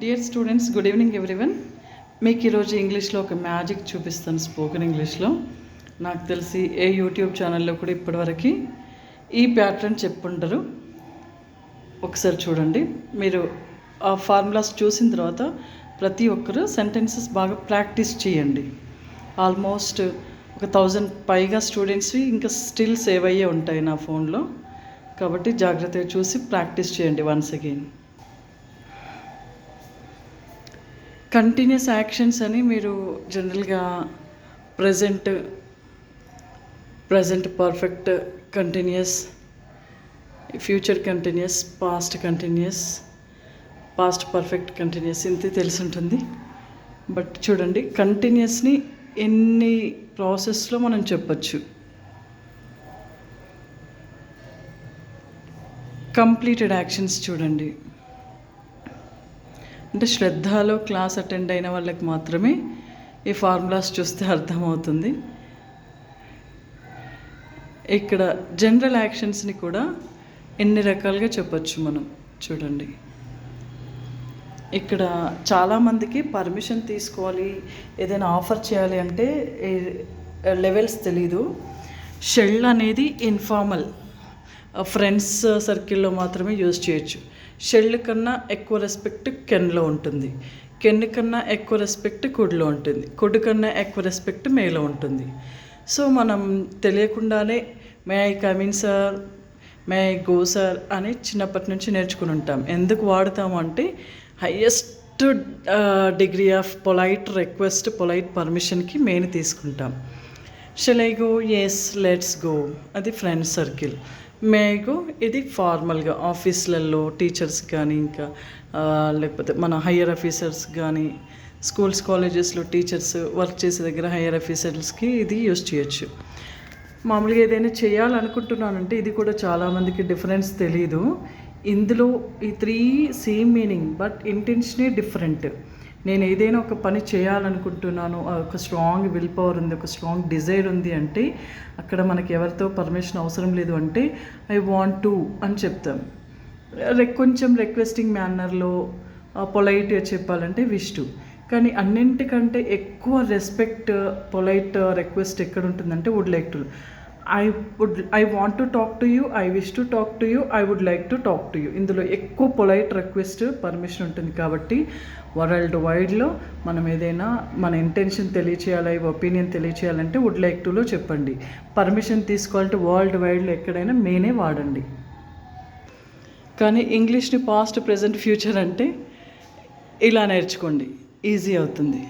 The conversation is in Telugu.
Dear students, good evening everyone. మీకు ఈరోజు ఇంగ్లీష్లో ఒక మ్యాజిక్ చూపిస్తాను. స్పోకెన్ ఇంగ్లీష్లో నాకు తెలిసి ఏ యూట్యూబ్ ఛానల్లో కూడా ఇప్పటివరకు ఈ ప్యాటర్న్ చెప్పుంటారు. ఒకసారి చూడండి. మీరు ఆ ఫార్ములాస్ చూసిన తర్వాత ప్రతి ఒక్కరు సెంటెన్సెస్ బాగా ప్రాక్టీస్ చేయండి. ఆల్మోస్ట్ 1000 పైగా స్టూడెంట్స్వి ఇంకా స్టిల్ సేవ్ అయ్యే ఉంటాయి నా ఫోన్లో. కాబట్టి జాగ్రత్తగా చూసి ప్రాక్టీస్ చేయండి వన్స్ అగైన్. కంటిన్యూస్ యాక్షన్స్ అని మీరు జనరల్గా present perfect continuous, future continuous, past continuous, past perfect continuous ఇంతే తెలిసి ఉంటుంది. బట్ చూడండి, కంటిన్యూస్ని ఎన్ని ప్రాసెస్లో మనం చెప్పచ్చు. కంప్లీటెడ్ యాక్షన్స్ చూడండి. అంటే శ్రద్ధలో క్లాస్ అటెండ్ అయిన వాళ్ళకి మాత్రమే ఈ ఫార్ములాస్ చూస్తే అర్థమవుతుంది. ఇక్కడ జనరల్ యాక్షన్స్ని కూడా ఎన్ని రకాలుగా చెప్పచ్చు మనం. చూడండి, ఇక్కడ చాలామందికి పర్మిషన్ తీసుకోవాలి, ఏదైనా ఆఫర్ చేయాలి అంటే లెవెల్స్ తెలీదు. షెల్ అనేది ఇన్ఫార్మల్, ఫ్రెండ్స్ సర్కిల్లో మాత్రమే యూజ్ చేయొచ్చు. షెల్ కన్నా ఎక్కువ రెస్పెక్ట్ కెన్లో ఉంటుంది, కెన్ కన్నా ఎక్కువ రెస్పెక్ట్ కుడ్లో ఉంటుంది, కుడ్ కన్నా ఎక్కువ రెస్పెక్ట్ మేలో ఉంటుంది. సో మనం తెలియకుండానే may I come in sir, may I go sir అని చిన్నప్పటి నుంచి నేర్చుకుని ఉంటాం. ఎందుకు వాడతాము అంటే highest degree of polite request, polite పర్మిషన్కి మెయిన్ తీసుకుంటాం. Shall I go, yes let's go, అది friends circle. May I go ఇది ఫార్మల్గా ఆఫీస్లలో టీచర్స్ కానీ, ఇంకా లేకపోతే మన హయ్యర్ ఆఫీసర్స్ కానీ, స్కూల్స్ కాలేజెస్లో టీచర్స్ వర్క్ చేసే దగ్గర హయ్యర్ ఆఫీసర్స్కి ఇది యూజ్ చేయొచ్చు. మామూలుగా ఏదైనా చేయాలనుకుంటున్నానంటే ఇది కూడా చాలామందికి డిఫరెన్స్ తెలీదు. ఇందులో ఈ 3 సేమ్ మీనింగ్, బట్ ఇంటెన్షనే డిఫరెంట్. నేను ఏదైనా ఒక పని చేయాలనుకుంటున్నాను, ఒక స్ట్రాంగ్ విల్ పవర్ ఉంది, ఒక స్ట్రాంగ్ డిజైర్ ఉంది అంటే అక్కడ మనకి ఎవరితో పర్మిషన్ అవసరం లేదు. అంటే ఐ వాంట్ టు అని చెప్తాం. కొంచెం రిక్వెస్టింగ్ మేనర్లో పొలైట్గా చెప్పాలంటే విష్ టు. కానీ అన్నింటికంటే ఎక్కువ రెస్పెక్ట్, పొలైట్ రిక్వెస్ట్ ఎక్కడ ఉంటుందంటే would like to. I want to talk to you, I wish to talk to you, I would like to talk to you. ఇందులో ఎక్కువ పొలైట్ రిక్వెస్ట్, పర్మిషన్ ఉంటుంది. కాబట్టి వరల్డ్ వైడ్లో మనం ఏదైనా మన ఇంటెన్షన్ తెలియచేయాలి, ఒపీనియన్ తెలియచేయాలంటే వుడ్ లైక్ టులో చెప్పండి. పర్మిషన్ తీసుకోవాలంటే వరల్డ్ వైడ్లో ఎక్కడైనా మేనే వాడండి. కానీ ఇంగ్లీష్ని పాస్ట్, ప్రజెంట్, ఫ్యూచర్ అంటే ఇలా నేర్చుకోండి, ఈజీ అవుతుంది.